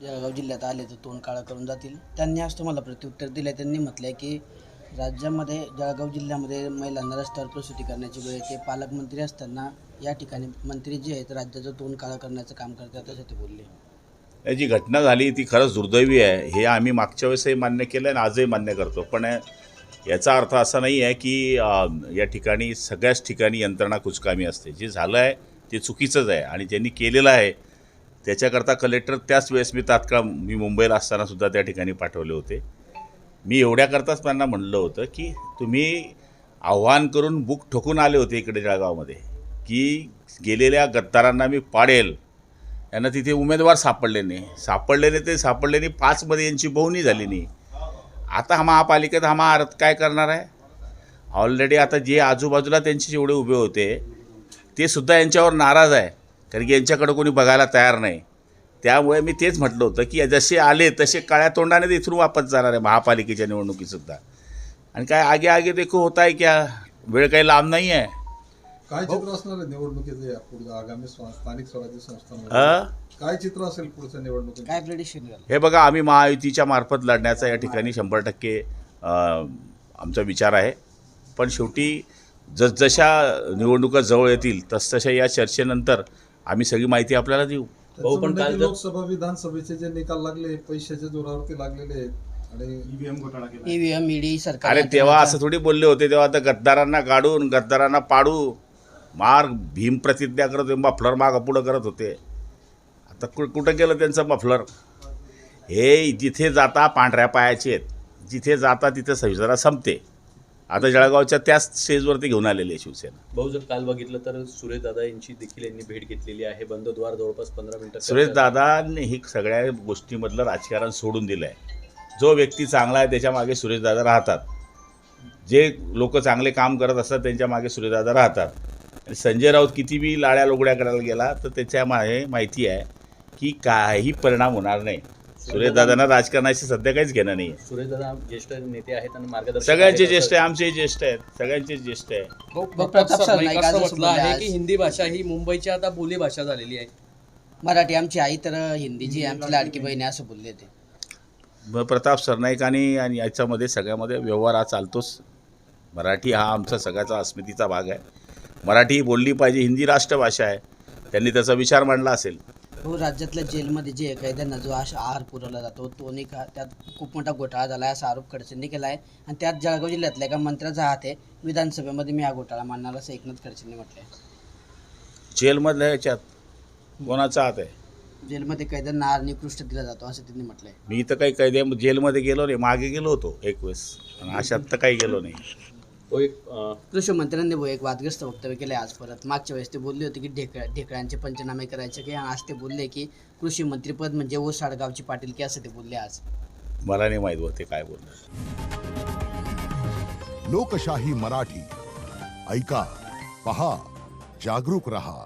जळगाव जिल्ह्यात आले तर तोंड काळं करून जातील. त्यांनी आज तुम्हाला प्रत्युत्तर दिलं. त्यांनी म्हटलं की राज्यामध्ये जळगाव जिल्ह्यामध्ये महिलांना रस्त्यावर प्रसूती करण्याची वेळ येते. पालकमंत्री असताना या ठिकाणी मंत्री जे आहेत राज्याचं तोंड काळं करण्याचं काम करतात असं ते बोलले. जी घटना झाली ती खरंच दुर्दैवी आहे, हे आम्ही मागच्या वेळेसही मान्य केलं आणि आजही मान्य करतो. पण याचा अर्थ असा नाही आहे की या ठिकाणी सगळ्याच ठिकाणी यंत्रणा कुचकामी असते. जे झालं आहे ते चुकीचंच आहे आणि ज्यांनी केलेलं आहे त्याच्याकरता कलेक्टर त्याच वेळेस मी मुंबईला असतानासुद्धा त्या ठिकाणी पाठवले होते. मी एवढ्याकरताच त्यांना म्हणलं होतं की तुम्ही आव्हान करून बुक ठोकून आले होते इकडे जळगावमध्ये की गेलेल्या गद्दारांना मी पाडेल. यांना तिथे उमेदवार सापडले नाही. 5मध्ये यांची बहुनी झाली नाही. आता हा महापालिकेत हा महाआरत काय करणार आहे? ऑलरेडी आता जे आजूबाजूला त्यांचे जेवढे उभे होते ते सुद्धा यांच्यावर नाराज आहे, कारण की यांच्याकडे कोणी बघायला तयार नाही. त्यामुळे मी तेच म्हटलं होतं की जसे आले तसे काळ्या तोंडाने इथून वापस जाणार आहे महापालिकेच्या निवडणुकीसुद्धा. आणि काय आगे आगे देखो होता आहे क्या, वेळ काही लांब नाही आहे. काय चित्र असणार आहे निवडणुकीचे पुढे आगामी स्थानिक स्वराज्य संस्थांमध्ये? काय चित्र असेल पुढच्या निवडणुकीत? काय प्रेडिक्शन झालं? हे बघा, आम्ही महायुतीच्या मार्फत लढण्याचा या ठिकाणी 100% आमचा विचार आहे. पण शेवटी जसजशा निवडणुका जवळ येतील तसतशा या चर्चेनंतर आम्ही सगळी माहिती आपल्याला देऊ. पण लोकसभा विधानसभेचे जे निकाल लागले पैशाच्या जोरावरती लागलेले आहेत आणि ईव्हीएम ईडी सरकार. अरे तेव्हा असं थोडी बोलले होते, तेव्हा आता गद्दारांना गाडून गद्दारांना पाडू मार भीम प्रतिज्ञा करत होते, मफलर मागं पुढं करत होते. आता कुठं गेलं त्यांचं मफलर? हे जिथे जाता पांढऱ्या पायाचे आहेत, जिथे जाता तिथे संविधान संपते. आता जळगावच्या त्याच स्टेजवरती घेऊन आलेली आहे शिवसेना. भाऊ, जर काल बघितलं तर सुरेशदादा यांची देखील यांनी भेट घेतलेली आहे. बंद द्वार जवळपास 15 मिनिटं. सुरेशदादांनी ही सगळ्या गोष्टीमधलं राजकारण सोडून दिलं आहे. जो व्यक्ती चांगला आहे त्याच्या मागे सुरेशदादा राहतात. जे लोक चांगले काम करत असतात त्यांच्या मागे सुरेशदादा राहतात. आणि संजय राऊत किती बी लाड्या लोगड्या करायला गेला तर त्याच्या माहिती आहे की काही परिणाम होणार नाही. सुरेशदादांना राजकारणाशी सध्या काहीच घेणं नाही आहे. सुरेशदादा ज्येष्ठ नेते आहेत आणि मार्गदर्शक सगळ्यांचे ज्येष्ठ आहे, आमचेही ज्येष्ठ आहेत, सगळ्यांचे ज्येष्ठ आहे. प्रताप सरनाईक आज असं म्हटलं बोलले आहे आज, की हिंदी भाषा ही मुंबईची आता बोलीभाषा झालेली आहे. मराठी आमची आई तर हिंदी जी आमची लाडकी बहीण आहे असं बोलले ते. प्रताप सरनाईकांनी आणि याच्यामध्ये सगळ्यामध्ये व्यवहार हा चालतोच. मराठी हा आमचा सगळ्याचा अस्मितेचा भाग आहे. मराठी ही बोलली पाहिजे. हिंदी राष्ट्रभाषा आहे. त्यांनी त्याचा विचार मांडला असेल. हो, राज्यातल्या जेलमध्ये जे कैद्यांना जो आहार पुरवला जातो तो नाही का, त्यात खूप मोठा घोटाळा झाला आहे असा आरोप खडसेंनी केला आहे. आणि त्यात जळगाव जिल्ह्यातल्या एका मंत्र्याचा हात आहे. विधानसभेमध्ये मी हा घोटाळा मांडणार असं एकनाथ खडसेंनी म्हटलं आहे. जेलमधल्या ह्याच्यात कोणाचा हात आहे? जेलमध्ये कैद्यांना आहार निकृष्ट दिला जातो असं त्यांनी म्हटलं आहे. मी तर काही कैद्या जेलमध्ये गेलो नाही. मागे गेलो होतो एक वेळेस, पण अशात तर काही गेलो नाही. कृषी मंत्र्यांनी एक वादग्रस्त वक्तव्य केलं आहे आज परत. मागच्या वेळेस ते बोलले होते की ढेकळांचे पंचनामे करायचे की, आज ते बोलले की कृषी मंत्रीपद म्हणजे ओसाडगावची पाटील की असं ते बोलले आज. मला नाही माहीत होते काय बोलणार. लोकशाही मराठी ऐका, पहा, जागरूक रहा.